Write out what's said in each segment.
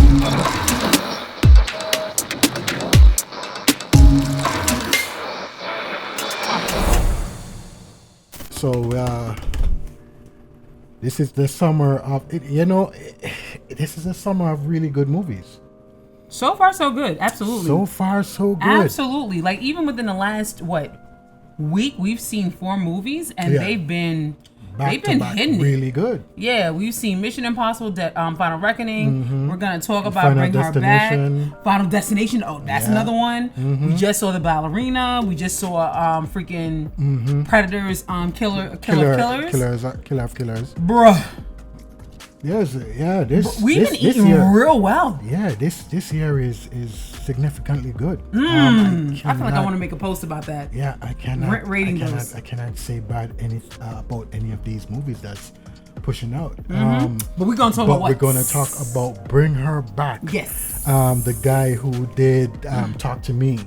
So this is the summer of it. This is a summer of really good movies. So far, so good. Absolutely. So far, so good. Absolutely. Like even within the last week, we've seen 4 movies, and they've been hitting really good. Yeah, we've seen Mission Impossible, Final Reckoning. Mm-hmm. We're gonna talk about Bring Her Back, Final Destination. Oh, that's another one. Mm-hmm. We just saw The Ballerina. We just saw freaking Predators, Killer of Killers, bruh. Yes, yeah. We've been eating real well. Yeah, this year is significantly good. I feel like I want to make a post about that. Yeah, I cannot. I cannot say bad about any of these movies that's pushing out. But we're gonna talk about what? We're gonna talk about Bring Her Back. Yes. The guy who did Talk to Me.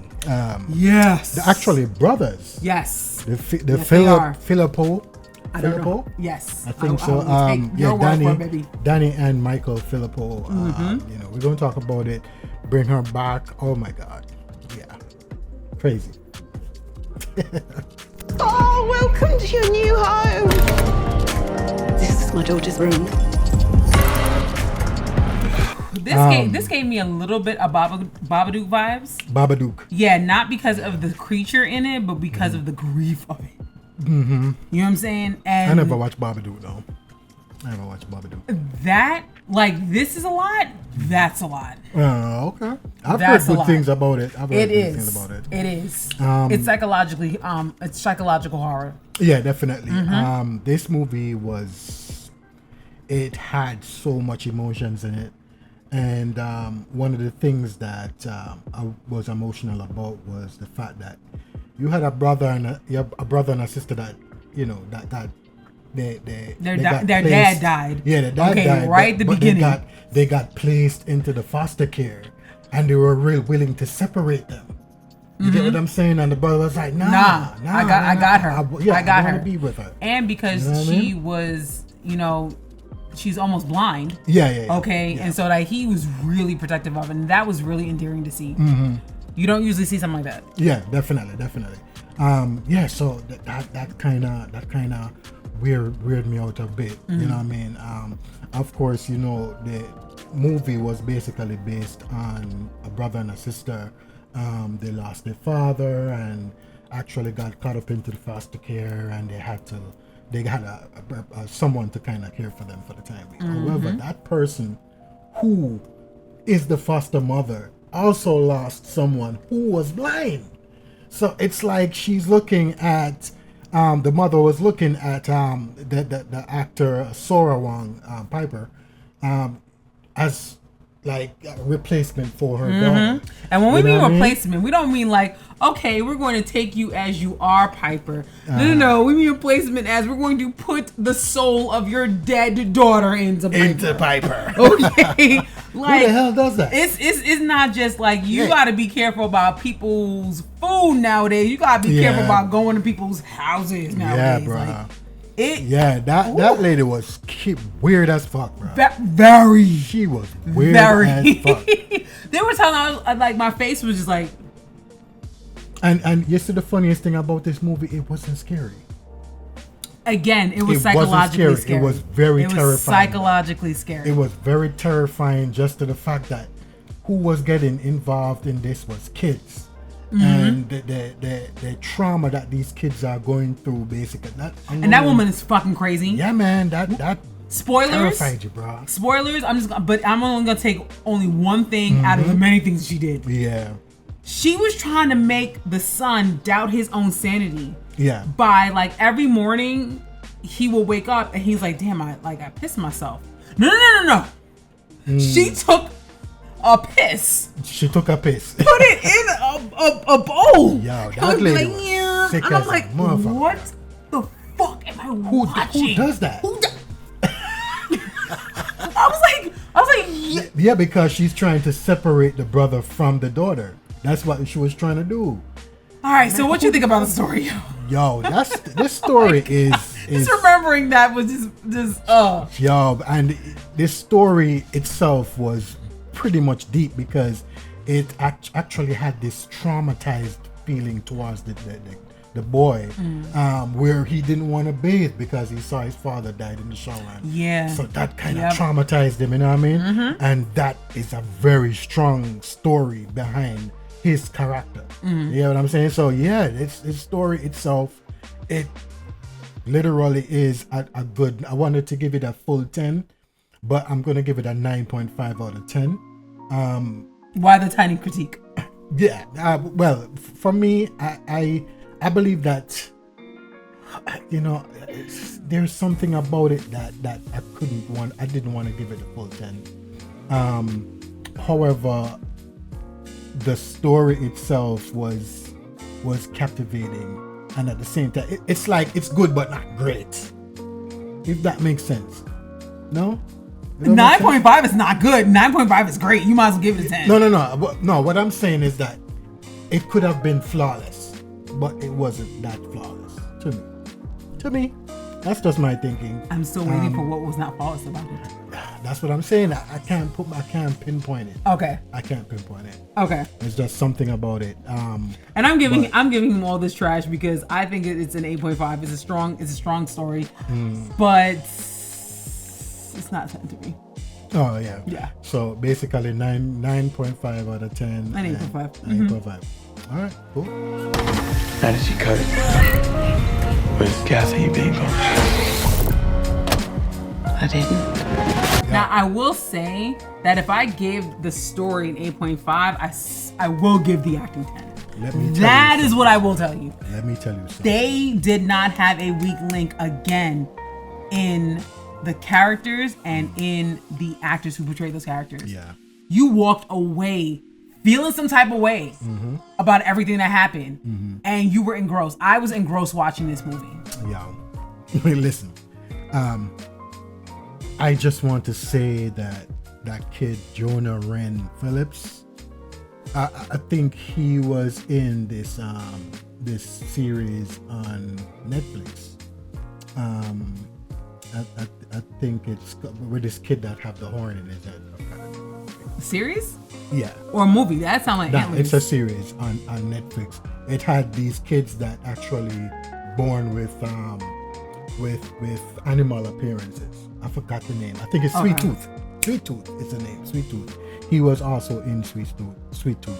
Yes. They're actually brothers. Yes. The Filippo. I don't know. Yes, I think so. Danny and Michael Filippo. We're going to talk about it. Bring Her Back. Oh my God. Yeah. Crazy. Oh, welcome to your new home. This is my daughter's room. This gave me a little bit of Babadook vibes. Babadook. Yeah, not because of the creature in it, but because of the grief of it. Mm-hmm. You know what I'm saying? And I never watched Babadook though. That, this is a lot. That's a lot. Okay. I've heard good things about it. It is. It's psychological horror. Yeah, definitely. This movie it had so much emotions in it. And one of the things that I was emotional about was the fact that you had a brother and a sister that their dad died. Yeah, their dad died. Right at the beginning. They got placed into the foster care, and they were real willing to separate them. You get what I'm saying? And the brother was like, "Nah, I got her. I got her. To be with her." And because she was, she's almost blind. Yeah. Okay, and so he was really protective of it, and that was really endearing to see. You don't usually see something like that. Yeah, definitely. So that kind of weirded me out a bit. You know what I mean? Of course, the movie was basically based on a brother and a sister. They lost their father and actually got caught up into the foster care, and they had someone to kind of care for them for the time being. However, that person who is the foster mother also lost someone who was blind. So it's like she's looking at the mother was looking at the actor Sora Wong Piper as like a replacement for her daughter. And when we mean replacement, we don't mean okay, we're going to take you as you are, Piper. No, we mean replacement as we're going to put the soul of your dead daughter into Piper. Okay. Who the hell does that? It's not just you got to be careful about people's food nowadays. You got to be careful about going to people's houses nowadays. Yeah, bro. That lady was weird as fuck, bro. Very. She was weird as fuck. There were times I was my face was just like. And you see the funniest thing about this movie, it wasn't scary. Again, it was psychologically scary. It was very terrifying. Was psychologically scary. It was very terrifying just to the fact that who was getting involved in this was kids. And the trauma that these kids are going through, basically. And that woman is fucking crazy. Yeah, man. That spoilers terrified you, bro. Spoilers. I'm only gonna take only one thing out of the many things she did. Yeah. She was trying to make the son doubt his own sanity. Yeah. By every morning, he will wake up and he's like, "Damn, I pissed myself." No. She took a piss. She took a piss. Put it in a bowl. Yo, that lady was sick and as I'm like, a motherfucker. What the fuck am I watching? Who does that? I was like, yeah, because she's trying to separate the brother from the daughter. That's what she was trying to do. All right, so what you think about the story? Yo, this story is just remembering that was just Yo, and this story itself was pretty much deep because it actually had this traumatized feeling towards the boy, where he didn't want to bathe because he saw his father died in the shower. Yeah. So that kind of traumatized him, you know what I mean? And that is a very strong story behind his character. You know what I'm saying? So yeah, his story itself, it literally is a good. I wanted to give it a full 10, but I'm gonna give it a 9.5 out of 10. Why the tiny critique? Yeah, well, for me, I believe that, you know, there's something about it that I didn't want to give it a full 10. However, the story itself was captivating, and at the same time, it's like it's good but not great. If that makes sense. No? 9.5 is not good. 9.5 is great. You might as well give it a 10. No. What I'm saying is that it could have been flawless, but it wasn't that flawless to me. That's just my thinking. I'm still waiting for what was not flawless about it. That's what I'm saying. I can't pinpoint it. Okay. I can't pinpoint it. Okay. It's just something about it. And I'm giving him all this trash because I think it's an 8.5. It's a strong story, but it's not 10 to me. Oh yeah. Yeah. So basically 9.5 out of 10. And 8.5. 9.5. All right. Cool. How did you cut it? With caffeine being gone. I didn't. Now I will say that if I give the story an 8.5, I will give the acting 10. That is what I will tell you. Let me tell you something. They did not have a weak link again in the characters and in the actors who portrayed those characters. Yeah. You walked away feeling some type of way about everything that happened, and you were engrossed. I was engrossed watching this movie. Yeah. Listen, I just want to say that kid Jonah Wren Phillips, I think he was in this series on Netflix. I think it's with this kid that have the horn in his head. Series? Yeah. Or a movie? That sounds like antlers. It's a series on Netflix. It had these kids that actually born with animal appearances. I forgot the name. I think it's Sweet Tooth. Sweet Tooth is the name. Sweet Tooth. He was also in Sweet Tooth.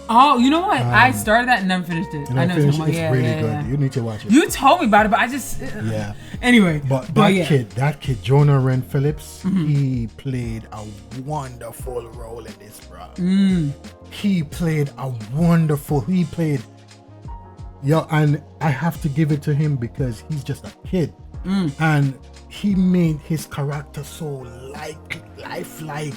Oh, you know what? I started that and never finished it. I know it's really good. Yeah. You need to watch it. You told me about it, but I just yeah. Anyway, but that kid, Jonah Wren Phillips, he played a wonderful role in this, bro. He played and I have to give it to him because he's just a kid, and he made his character so lifelike,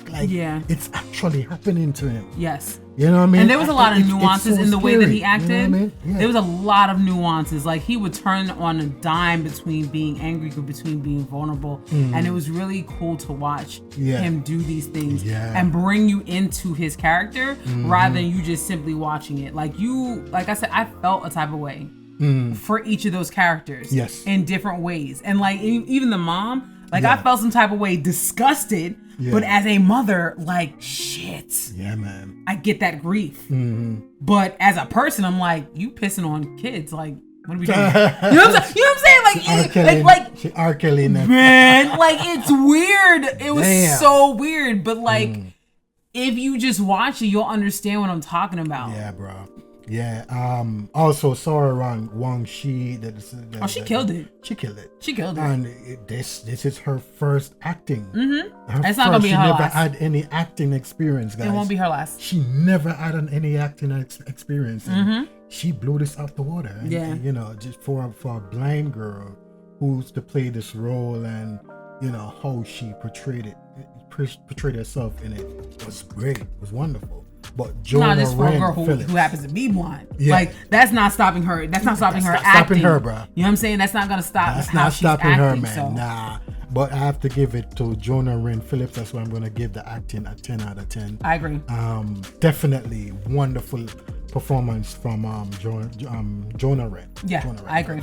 it's actually happening to him. Yes. You know what I mean? And there was a lot of nuances in the way that he acted. You know what I mean? Yeah. There was a lot of nuances. Like he would turn on a dime between being angry or between being vulnerable. And it was really cool to watch him do these things and bring you into his character rather than you just simply watching it. Like I said, I felt a type of way for each of those characters in different ways. And like even the mom, I felt some type of way, disgusted. Yeah. But as a mother, like, shit. Yeah, man. I get that grief. But as a person, I'm like, you pissing on kids. Like, what are we doing? You know what I'm saying? Like, R. Kelly. Man, like, it's weird. It was so weird. But, like, if you just watch it, you'll understand what I'm talking about. Yeah, bro. Yeah. Also, Sarah Wong Shi. She killed it. She killed it. She killed it. And this is her first acting. It's not gonna be her last. She never had any acting experience, guys. It won't be her last. She never had any acting experience. She blew this out the water. And, you know, just for a blind girl who's to play this role, and you know how she portrayed herself in it was great. It was wonderful. But Jonah this for a girl who happens to be blind. Like, that's not stopping her. That's not stopping her acting. Stopping her, bro. You know what I'm saying? That's not gonna stop. That's not stopping her, man. So. Nah. But I have to give it to Jonah Wren Phillips. That's why I'm gonna give the acting a 10 out of 10. I agree. Definitely wonderful performance from Jonah Wren. Yeah, Jonah Wren I agree.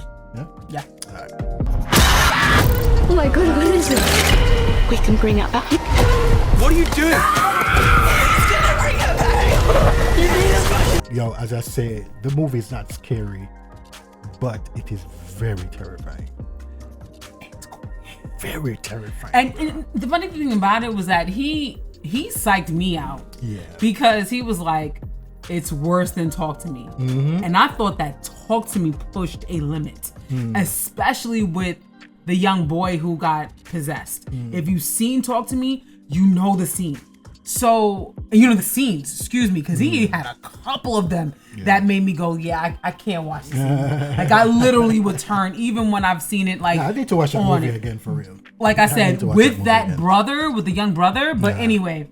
Yeah. All right. Oh my God, what is it? We can bring it back. What are you doing? Yo, as I say, the movie is not scary, but it is very terrifying. It's very terrifying. And the funny thing about it was that he psyched me out. Yeah. Because he was like, it's worse than Talk to Me. Mm-hmm. And I thought that Talk to Me pushed a limit, especially with the young boy who got possessed. If you've seen Talk to Me, you know the scene. So, you know the scenes, excuse me, because he had a couple of them that made me go, yeah, I can't watch this scene. Like, I literally would turn, even when I've seen it, like, I need to watch that movie again for real. Like I said, with that brother, with the young brother. But anyway,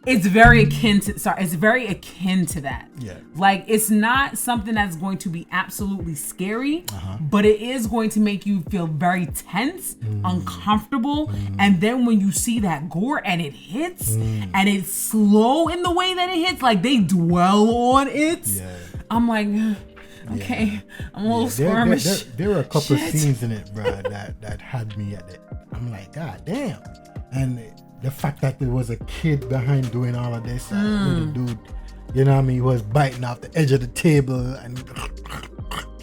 it's very akin to that. Yeah. Like, it's not something that's going to be absolutely scary, but it is going to make you feel very tense, uncomfortable. And then when you see that gore and it hits, and it's slow in the way that it hits, like they dwell on it. Yeah. I'm like, okay, I'm a little squirmish. There were a couple of scenes in it, bro, that had me at it. I'm like, God damn. And the fact that there was a kid behind doing all of this, little dude, you know what I mean, he was biting off the edge of the table, and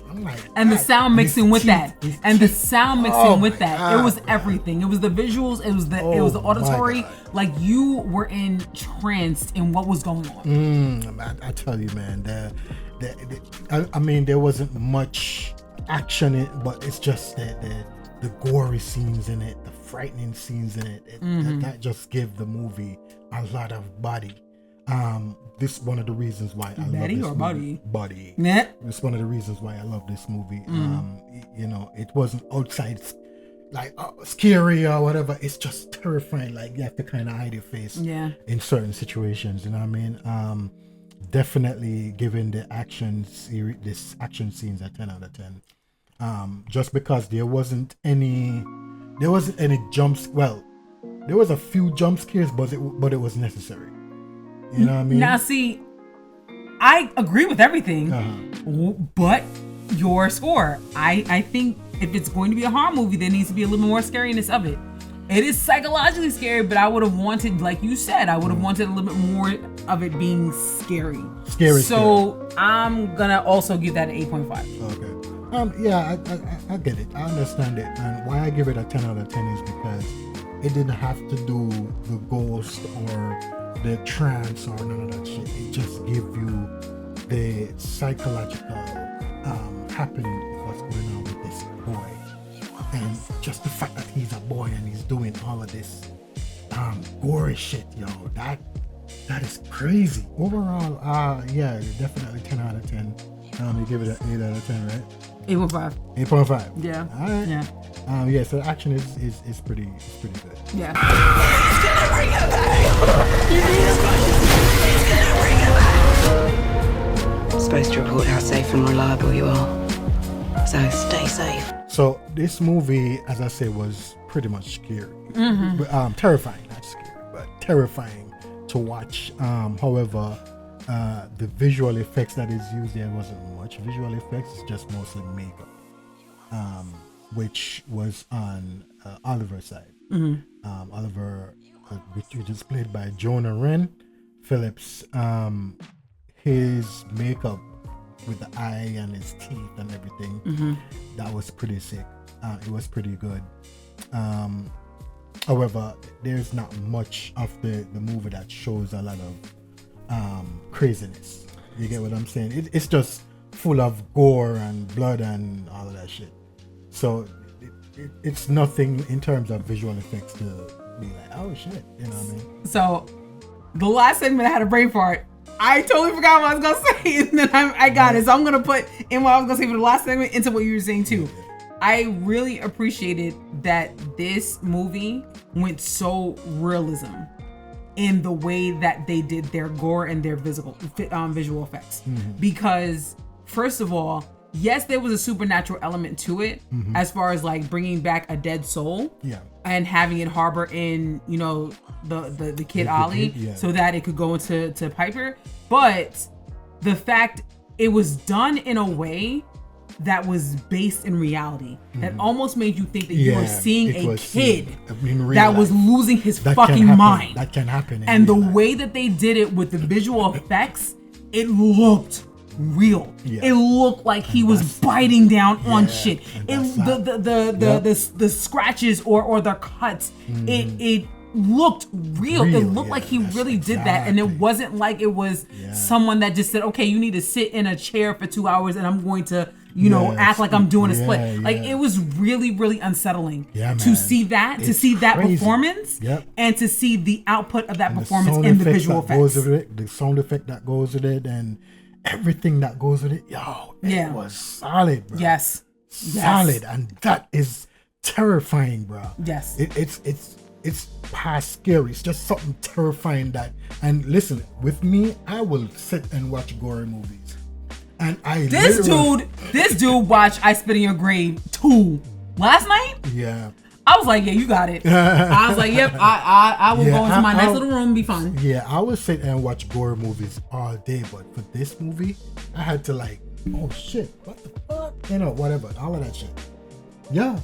I'm like, and the sound mixing with that, and the sound mixing with that, it was everything. It was the visuals, it was the auditory. Like, you were entranced in what was going on. I tell you, man, I mean, there wasn't much action in it, but it's just the gory scenes in it, the frightening scenes in it, that just give the movie a lot of body. This is one of the reasons why I love this movie. Body. Yeah. It's one of the reasons why I love this movie. You know, it wasn't outside like scary or whatever. It's just terrifying. Like, you have to kind of hide your face in certain situations. You know what I mean? Definitely giving this action scenes a 10 out of 10. Just because there wasn't any jumps. Well, there was a few jump scares, but it was necessary. You know what I mean? Now, see, I agree with everything, but your score. I think if it's going to be a horror movie, there needs to be a little more scariness of it. It is psychologically scary, but I would have wanted, like you said, a little bit more of it being scary. So I'm gonna also give that an 8.5. Okay. Yeah, I get it. I understand it. And why I give it a 10 out of 10 is because it didn't have to do the ghost or the trance or none of that shit. It just give you the psychological happening of what's going on with this boy. And just the fact that he's a boy and he's doing all of this gory shit, yo, that is crazy. Overall, yeah, definitely 10 out of 10. You give it an 8 out of 10, right? 8.5. 8.5. Yeah. All right. Yeah. Yeah. So the action is pretty good. Yeah. He's gonna bring her back. He's gonna bring her back. I'm supposed to report how safe and reliable you are. So stay safe. So this movie, as I say, was pretty much scary. But, terrifying, not scary, but terrifying to watch. However, the visual effects that is used there wasn't much visual effects. It's just mostly makeup, which was on Oliver's side. Oliver, which was played by Jonah Wren Phillips. His makeup with the eye and his teeth and everything, that was pretty sick. It was pretty good. However, there's not much of the movie that shows a lot of craziness. You get what I'm saying? It's just full of gore and blood and all of that shit. So it's nothing in terms of visual effects to be like, oh shit, you know what I mean? So the last segment I had a brain fart. I totally forgot what I was gonna say, and then I got it. So I'm gonna put in what I was gonna say for the last segment into what you were saying too. I really appreciated that this movie went so realism in the way that they did their gore and their visual effects. Because first of all, yes, there was a supernatural element to it, as far as like bringing back a dead soul, and having it harbor in, you know, the kid Ollie, so that it could go into Piper. But the fact it was done in a way that was based in reality, that almost made you think that you were seeing a kid that was losing his fucking mind. That can happen. And the way that they did it with the visual effects it looked real. Yeah. It looked like he was biting down on shit. The scratches or the cuts. It looked real. It looked like he really did that, and it wasn't like it was someone that just said, "Okay, you need to sit in a chair for 2 hours, and I'm going to, act like I'm doing a split." Like it was really, really unsettling to see that, performance, and to see the output of that performance in the visual effects. The sound effect that goes with it, and everything that goes with it. It was solid, bro. Yes. Solid, and that is terrifying, bro. Yes. It's past scary. It's just something terrifying that. And listen, with me, I will sit and watch gory movies. And this dude watched I Spit in Your Grave 2 last night. Yeah. I was like, yeah, you got it. I was like, yep, I will go into my nice little room and be fun. Yeah, I would sit and watch gory movies all day, but for this movie, I had to oh shit, what the fuck? Whatever, all of that shit. Yeah.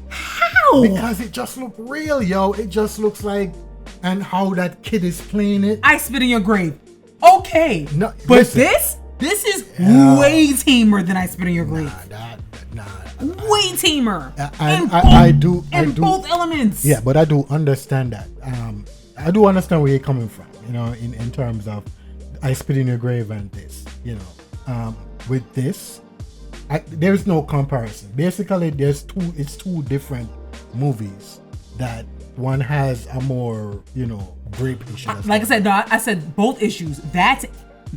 How? Because it just looked real, yo. It just looks like, and how that kid is playing it. I Spit in Your Grave. Okay. No, but listen, this is way tamer than I Spit in Your Grave. Way tamer. I do both elements. Yeah, but I do understand that. I do understand where you're coming from, in terms of I Spit in Your Grave and this, with this, there's no comparison. Basically, it's two different movies that one has a more, grape issue. Like I said, no, I said both issues. That's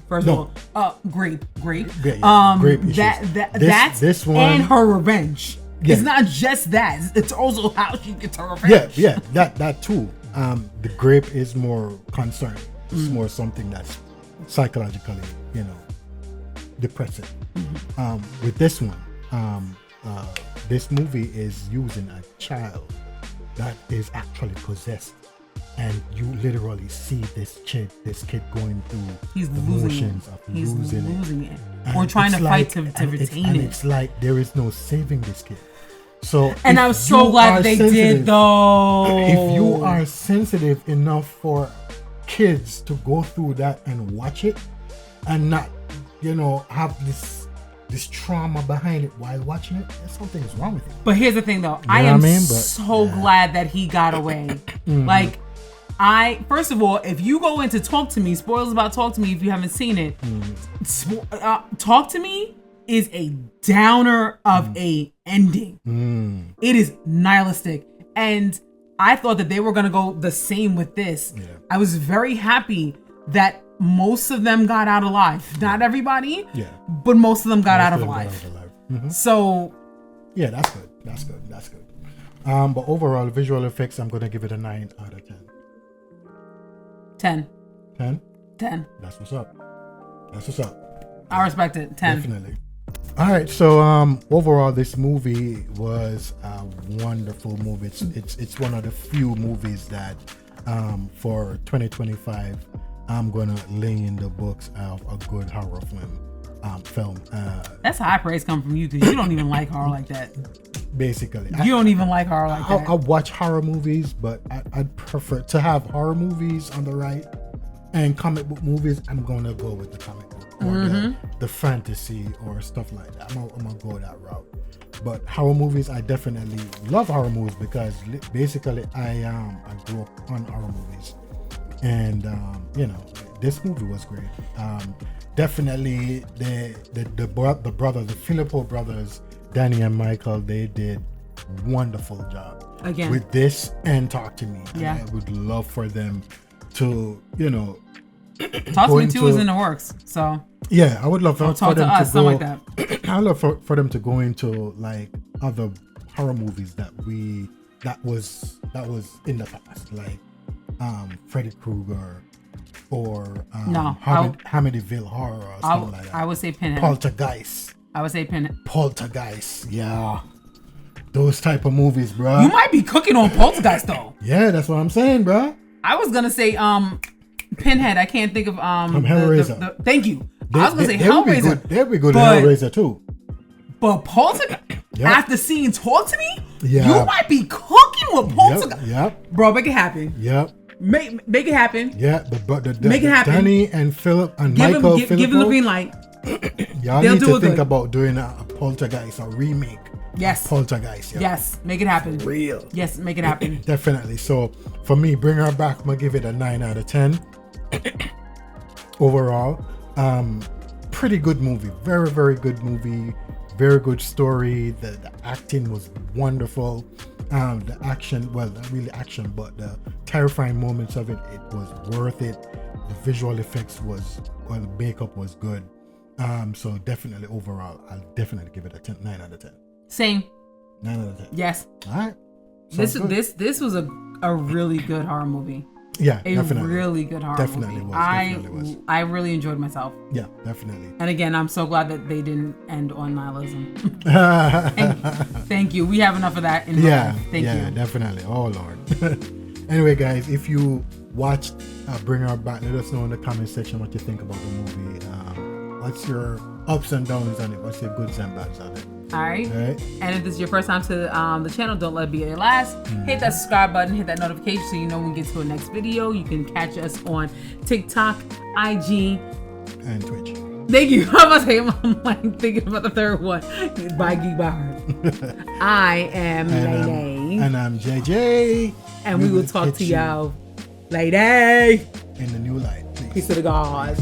first of all, grape. Grape issues. That's this one and her revenge. Yeah. It's not just that. It's also how she gets her revenge. Yeah, that too. The grape is more concerning. It's more something that's psychologically, depressing. With this one, this movie is using a child that is actually possessed, and you literally see this kid going through the motions of losing it. Or trying to fight to retain it. It's like there is no saving this kid. So, and I'm so glad they did, though. If you are sensitive enough for kids to go through that and watch it, and not, have this trauma behind it while watching it, something's wrong with it. But here's the thing, though. I am so glad that he got away. Like, first of all, if you go into Talk to Me, spoilers about Talk to Me if you haven't seen it, Talk to Me is a downer of a ending. It is nihilistic, and I thought that they were gonna go the same with this. I was very happy that most of them got out alive. Not everybody, but most of them got out alive. So yeah, that's good. But overall, visual effects, I'm gonna give it a 9 out of 10. 10? That's what's up. I respect it. 10. Definitely. All right, so overall, this movie was a wonderful movie. It's one of the few movies that for 2025 I'm gonna lay in the books of a good horror film. That's high praise come from you, because you don't even like horror like that. Basically, you don't even like horror like that. I watch horror movies, but I'd prefer to have horror movies on the right, and comic book movies. I'm gonna go with the comic book or the fantasy or stuff like that. I'm gonna go that route. But horror movies, I definitely love horror movies, because basically I grew up on horror movies, and this movie was great. Definitely the Filippo brothers, Danny and Michael, they did wonderful job again with this and Talk to Me. Yeah, and I would love for them to Talk to Me 2 is in the works, so yeah, I would love for them to go. Something like that. I would love for them to go into like other horror movies that was in the past, like Freddy Krueger or Amityville Horror or something like that. I would say Pinhead. Poltergeist. I would say Pinhead. Poltergeist, yeah. Those type of movies, bro. You might be cooking on Poltergeist, though. Yeah, that's what I'm saying, bro. I was gonna say Pinhead. I can't think of Hellraiser. Thank you. I was gonna say Hellraiser. They'd be good in Hellraiser too. But Poltergeist, after seeing Talk to Me, you might be cooking with Poltergeist. Yep. Bro, make it happen. Yep. Make it happen. Yeah, Make it happen. Danny and Philip and Give Michael him the Philippo, green light. y'all They'll need do to it think good. about doing a Poltergeist, a remake. Yes. Of Poltergeist. Yeah. Yes. Make it happen. Real. Yes. Make it happen. Definitely. So for me, Bring Her Back, I'm gonna give it a 9 out of 10. Overall, pretty good movie. Very, very good movie. Very good story. The acting was wonderful. The action, well, not really action, but the terrifying moments of it was worth it. The visual effects the makeup was good. So definitely overall, I'll definitely give it a 9 out of 10. Same. 9 out of 10. Yes. All right. This was a really good horror movie. Yeah, A definitely. really good horror Definitely movie. was. I really enjoyed myself. Yeah, definitely. And again, I'm so glad that they didn't end on nihilism. Thank you. We have enough of that in life. Thank you. Definitely. Oh Lord. Anyway, guys, if you watched Bring Her Back, let us know in the comment section what you think about the movie. What's your ups and downs on it? What's your goods and bads on it? All right. All right. And if this is your first time to the channel, don't let it be your last. Hit that subscribe button, hit that notification so you know when we get to a next video. You can catch us on TikTok, IG, And Twitch. Thank you. I'm about to say, I'm like thinking about the third one. By Geek by Heart. I am Lady. And I'm JJ. And we will talk to y'all later. In the new light, please. Peace to the gods.